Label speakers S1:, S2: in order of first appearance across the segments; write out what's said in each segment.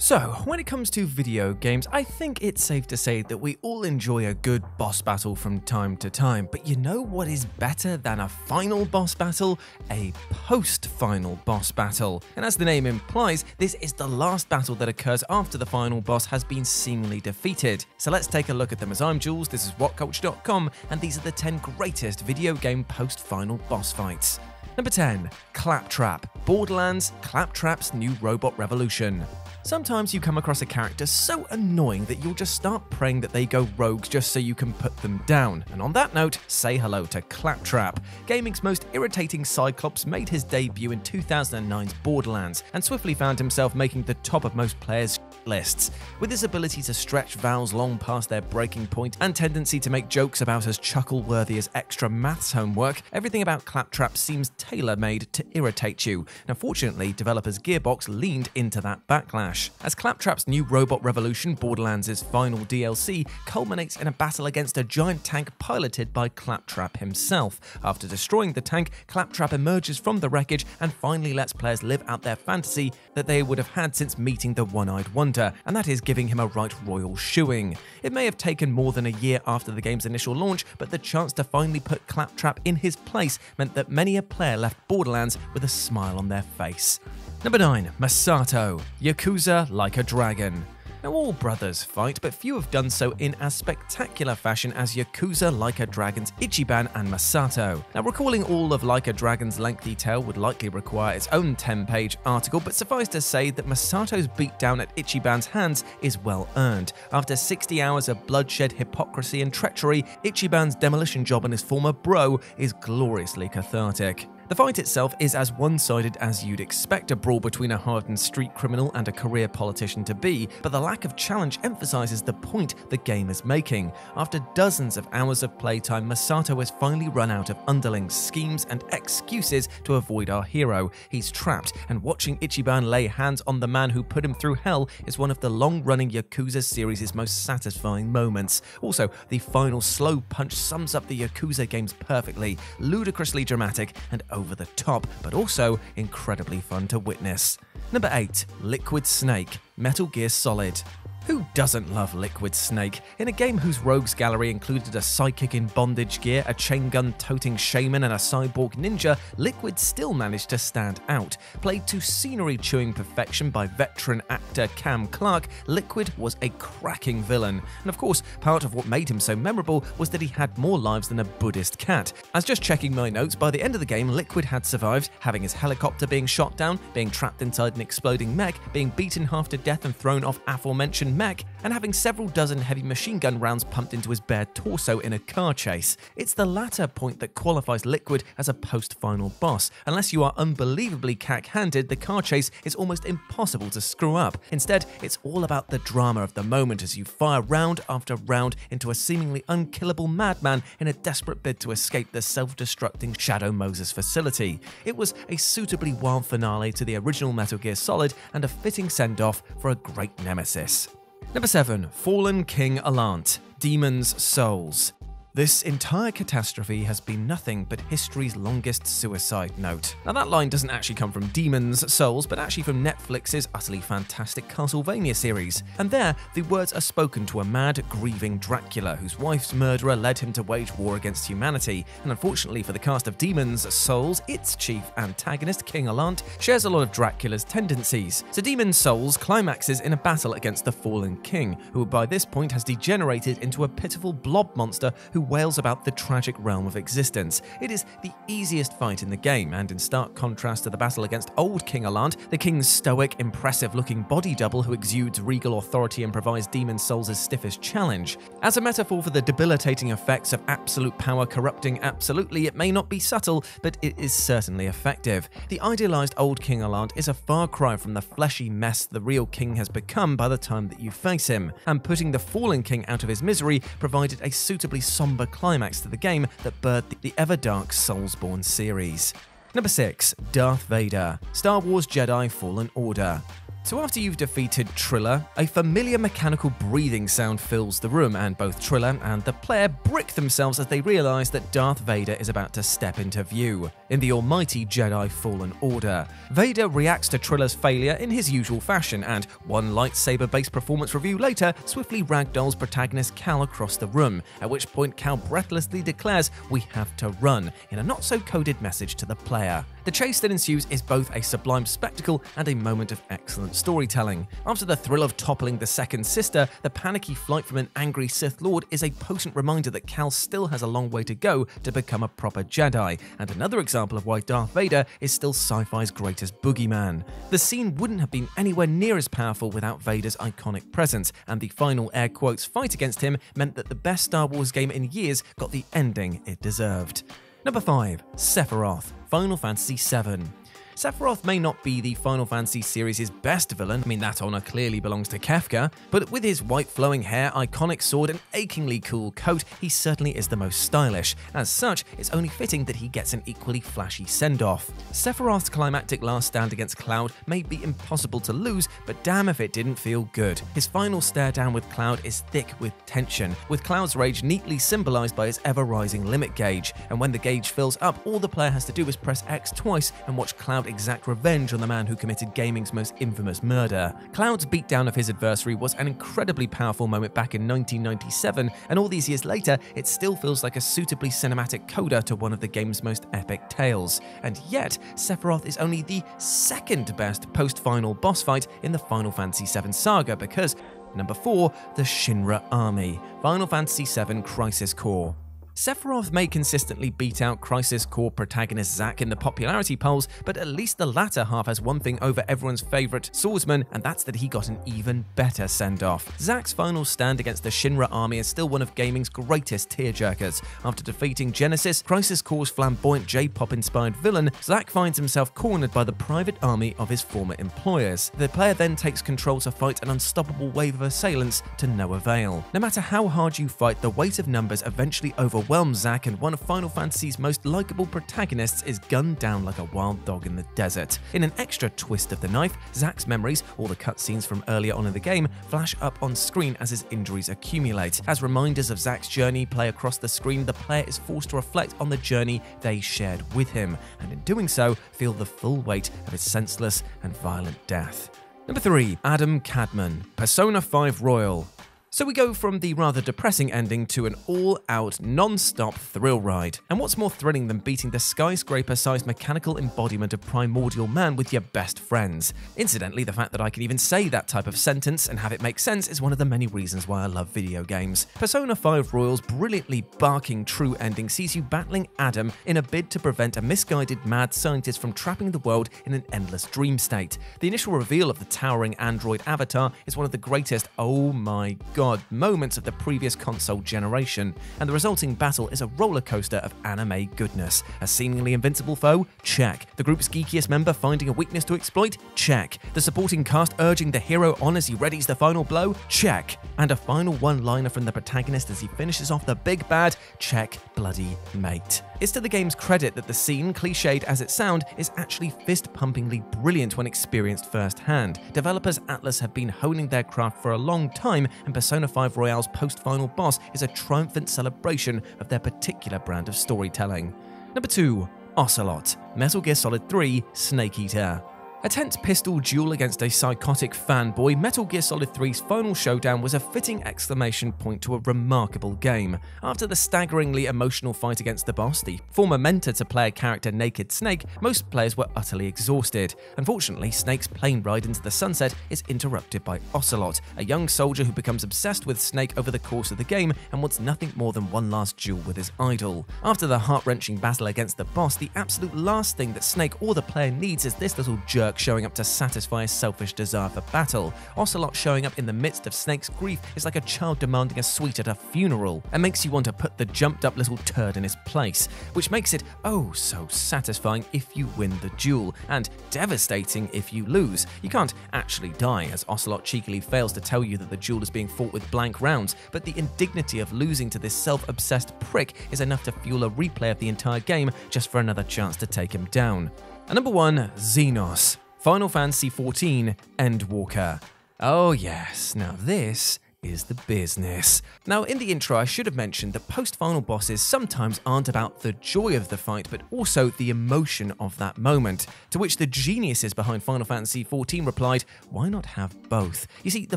S1: So, when it comes to video games, I think it's safe to say that we all enjoy a good boss battle from time to time, but you know what is better than a final boss battle? A post-final boss battle. And as the name implies, this is the last battle that occurs after the final boss has been seemingly defeated. So let's take a look at them. As I'm Jules, this is WhatCulture.com, and these are the 10 greatest video game post-final boss fights. Number 10. Claptrap. Borderlands, Claptrap's new robot revolution. Sometimes you come across a character so annoying that you'll just start praying that they go rogue just so you can put them down. And on that note, say hello to Claptrap. Gaming's most irritating Cyclops made his debut in 2009's Borderlands and swiftly found himself making the top of most players' lists. With his ability to stretch vowels long past their breaking point and tendency to make jokes about as chuckle-worthy as extra maths homework, everything about Claptrap seems tailor-made to irritate you. Now, fortunately, developers Gearbox leaned into that backlash, as Claptrap's new robot revolution, Borderlands' final DLC, culminates in a battle against a giant tank piloted by Claptrap himself. After destroying the tank, Claptrap emerges from the wreckage and finally lets players live out their fantasy that they would have had since meeting the One-Eyed Wonder, and that is giving him a right royal shoeing. It may have taken more than a year after the game's initial launch, but the chance to finally put Claptrap in his place meant that many a player left Borderlands with a smile on their face. Number 9. MASATO. YAKUZA like a dragon. Now, all brothers fight, but few have done so in as spectacular fashion as YAKUZA Like a Dragon's Ichiban and MASATO. Now, recalling all of Like a Dragon's lengthy tale would likely require its own 10-page article, but suffice to say that MASATO's beatdown at Ichiban's hands is well earned. After 60 hours of bloodshed, hypocrisy and treachery, Ichiban's demolition job on his former bro is gloriously cathartic. The fight itself is as one-sided as you'd expect a brawl between a hardened street criminal and a career politician to be, but the lack of challenge emphasizes the point the game is making. After dozens of hours of playtime, MASATO has finally run out of underlings, schemes, and excuses to avoid our hero. He's trapped, and watching Ichiban lay hands on the man who put him through hell is one of the long-running Yakuza series' most satisfying moments. Also, the final slow punch sums up the Yakuza games perfectly, ludicrously dramatic and over the top, but also incredibly fun to witness. Number 8. Liquid Snake. Metal Gear Solid. Who doesn't love Liquid Snake? In a game whose rogues gallery included a sidekick in bondage gear, a chain gun toting shaman and a cyborg ninja, Liquid still managed to stand out. Played to scenery-chewing perfection by veteran actor Cam Clarke, Liquid was a cracking villain. And of course, part of what made him so memorable was that he had more lives than a Buddhist cat. As just checking my notes, by the end of the game, Liquid had survived having his helicopter being shot down, being trapped inside an exploding mech, being beaten half to death and thrown off aforementioned mech, and having several dozen heavy machine gun rounds pumped into his bare torso in a car chase. It's the latter point that qualifies Liquid as a post-final boss. Unless you are unbelievably cack-handed, the car chase is almost impossible to screw up. Instead, it's all about the drama of the moment as you fire round after round into a seemingly unkillable madman in a desperate bid to escape the self-destructing Shadow Moses facility. It was a suitably wild finale to the original Metal Gear Solid and a fitting send-off for a great nemesis. Number 7. Fallen King ALLANT. Demon's Souls. This entire catastrophe has been nothing but history's longest suicide note. Now, that line doesn't actually come from Demon's Souls, but actually from Netflix's utterly fantastic Castlevania series. And there, the words are spoken to a mad, grieving Dracula, whose wife's murderer led him to wage war against humanity. And unfortunately for the cast of Demon's Souls, its chief antagonist, King ALLANT, shares a lot of Dracula's tendencies. So Demon's Souls climaxes in a battle against the fallen king, who by this point has degenerated into a pitiful blob monster who wails about the tragic realm of existence. It is the easiest fight in the game, and in stark contrast to the battle against old King ALLANT, the king's stoic, impressive-looking body double who exudes regal authority and provides Demon's Souls' stiffest challenge. As a metaphor for the debilitating effects of absolute power corrupting absolutely, it may not be subtle, but it is certainly effective. The idealized old King ALLANT is a far cry from the fleshy mess the real king has become by the time that you face him, and putting the fallen king out of his misery provided a suitably somber climax to the game that birthed the ever-dark Soulsborne series. Number 6. Darth Vader. Star Wars Jedi Fallen Order. So after you've defeated Triller, a familiar mechanical breathing sound fills the room, and both Triller and the player brick themselves as they realise that Darth Vader is about to step into view in the almighty Jedi Fallen Order. Vader reacts to Triller's failure in his usual fashion, and one lightsaber-based performance review later swiftly ragdolls protagonist Cal across the room, at which point Cal breathlessly declares, "We have to run," in a not-so-coded message to the player. The chase that ensues is both a sublime spectacle and a moment of excellent storytelling. After the thrill of toppling the second sister, the panicky flight from an angry Sith Lord is a potent reminder that Cal still has a long way to go to become a proper Jedi, and another example of why Darth Vader is still sci-fi's greatest boogeyman. The scene wouldn't have been anywhere near as powerful without Vader's iconic presence, and the final air quotes fight against him meant that the best Star Wars game in years got the ending it deserved. Number 5. Sephiroth, Final Fantasy VII. Sephiroth may not be the Final Fantasy series' best villain, that honour clearly belongs to Kefka, but with his white flowing hair, iconic sword and achingly cool coat, he certainly is the most stylish. As such, it's only fitting that he gets an equally flashy send-off. Sephiroth's climactic last stand against Cloud may be impossible to lose, but damn if it didn't feel good. His final stare down with Cloud is thick with tension, with Cloud's rage neatly symbolised by his ever-rising limit gauge, and when the gauge fills up, all the player has to do is press X twice and watch Cloud exact revenge on the man who committed gaming's most infamous murder. Cloud's beatdown of his adversary was an incredibly powerful moment back in 1997, and all these years later, it still feels like a suitably cinematic coda to one of the game's most epic tales. And yet, Sephiroth is only the second best post-final boss fight in the Final Fantasy VII saga because, number 4, the Shinra Army, Final Fantasy VII Crisis Core. Sephiroth may consistently beat out Crisis Core protagonist Zack in the popularity polls, but at least the latter half has one thing over everyone's favourite swordsman, and that's that he got an even better send-off. Zack's final stand against the Shinra army is still one of gaming's greatest tearjerkers. After defeating Genesis, Crisis Core's flamboyant J-pop-inspired villain, Zack finds himself cornered by the private army of his former employers. The player then takes control to fight an unstoppable wave of assailants to no avail. No matter how hard you fight, the weight of numbers eventually overwhelms Zack, and one of Final Fantasy's most likeable protagonists is gunned down like a wild dog in the desert. In an extra twist of the knife, Zack's memories, all the cutscenes from earlier on in the game, flash up on screen as his injuries accumulate. As reminders of Zack's journey play across the screen, the player is forced to reflect on the journey they shared with him, and in doing so, feel the full weight of his senseless and violent death. Number 3. Adam KADMON, Persona 5 Royal. So we go from the rather depressing ending to an all-out, non-stop thrill ride. And what's more thrilling than beating the skyscraper-sized mechanical embodiment of primordial man with your best friends? Incidentally, the fact that I can even say that type of sentence and have it make sense is one of the many reasons why I love video games. Persona 5 Royal's brilliantly barking true ending sees you battling Adam in a bid to prevent a misguided mad scientist from trapping the world in an endless dream state. The initial reveal of the towering android avatar is one of the greatest, oh my god, moments of the previous console generation, and the resulting battle is a roller coaster of anime goodness. A seemingly invincible foe? Check. The group's geekiest member finding a weakness to exploit? Check. The supporting cast urging the hero on as he readies the final blow? Check. And a final one-liner from the protagonist as he finishes off the big bad? Check bloody mate. It's to the game's credit that the scene, cliched as it sounds, is actually fist-pumpingly brilliant when experienced firsthand. Developers Atlus have been honing their craft for a long time, and Persona 5 Royale's post-final boss is a triumphant celebration of their particular brand of storytelling. Number 2. OCELOT, Metal Gear Solid 3 Snake Eater. A tense pistol duel against a psychotic fanboy, Metal Gear Solid 3's final showdown was a fitting exclamation point to a remarkable game. After the staggeringly emotional fight against the boss, the former mentor to player character Naked Snake, most players were utterly exhausted. Unfortunately, Snake's plane ride into the sunset is interrupted by OCELOT, a young soldier who becomes obsessed with Snake over the course of the game and wants nothing more than one last duel with his idol. After the heart-wrenching battle against the boss, the absolute last thing that Snake or the player needs is this little jerk showing up to satisfy his selfish desire for battle. OCELOT showing up in the midst of Snake's grief is like a child demanding a sweet at a funeral, and makes you want to put the jumped up little turd in his place, which makes it oh so satisfying if you win the duel, and devastating if you lose. You can't actually die, as OCELOT cheekily fails to tell you that the duel is being fought with blank rounds, but the indignity of losing to this self-obsessed prick is enough to fuel a replay of the entire game just for another chance to take him down. And number 1, ZENOS, Final Fantasy XIV Endwalker. Oh yes, now this is the business. Now, in the intro, I should have mentioned that post-final bosses sometimes aren't about the joy of the fight, but also the emotion of that moment, to which the geniuses behind Final Fantasy XIV replied, why not have both? You see, the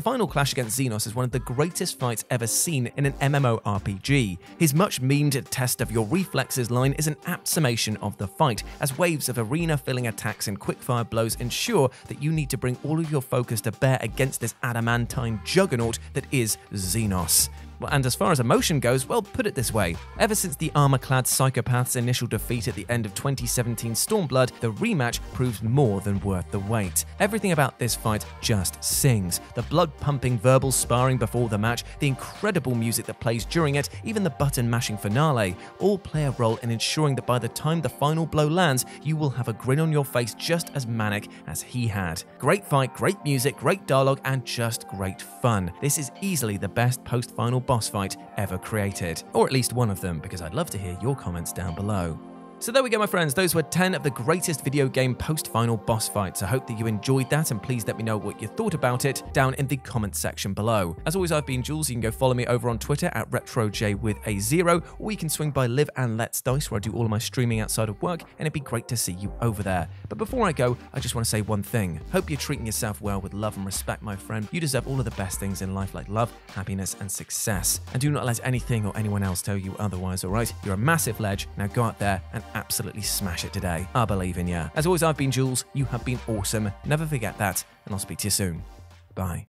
S1: final clash against ZENOS is one of the greatest fights ever seen in an MMORPG. His much-memed test of your reflexes line is an apt summation of the fight, as waves of arena-filling attacks and quickfire blows ensure that you need to bring all of your focus to bear against this adamantine juggernaut that is ZENOS. And as far as emotion goes, well, put it this way. Ever since the armor-clad psychopath's initial defeat at the end of 2017 Stormblood, the rematch proves more than worth the wait. Everything about this fight just sings. The blood-pumping verbal sparring before the match, the incredible music that plays during it, even the button-mashing finale, all play a role in ensuring that by the time the final blow lands, you will have a grin on your face just as manic as he had. Great fight, great music, great dialogue, and just great fun. This is easily the best post-final boss fight ever created. Or at least one of them, because I'd love to hear your comments down below. So there we go, my friends. Those were 10 of the greatest video game post-final boss fights. I hope that you enjoyed that, and please let me know what you thought about it down in the comments section below. As always, I've been Jules. You can go follow me over on Twitter at RetroJ, or you can swing by Live and Let's Dice, where I do all of my streaming outside of work, and it'd be great to see you over there. But before I go, I just want to say one thing. Hope you're treating yourself well with love and respect, my friend. You deserve all of the best things in life, like love, happiness, and success. And do not let anything or anyone else tell you otherwise, alright? You're a massive ledge. Now go out there and absolutely smash it today. I believe in ya. As always, I've been Jules. You have been awesome. Never forget that, and I'll speak to you soon. Bye.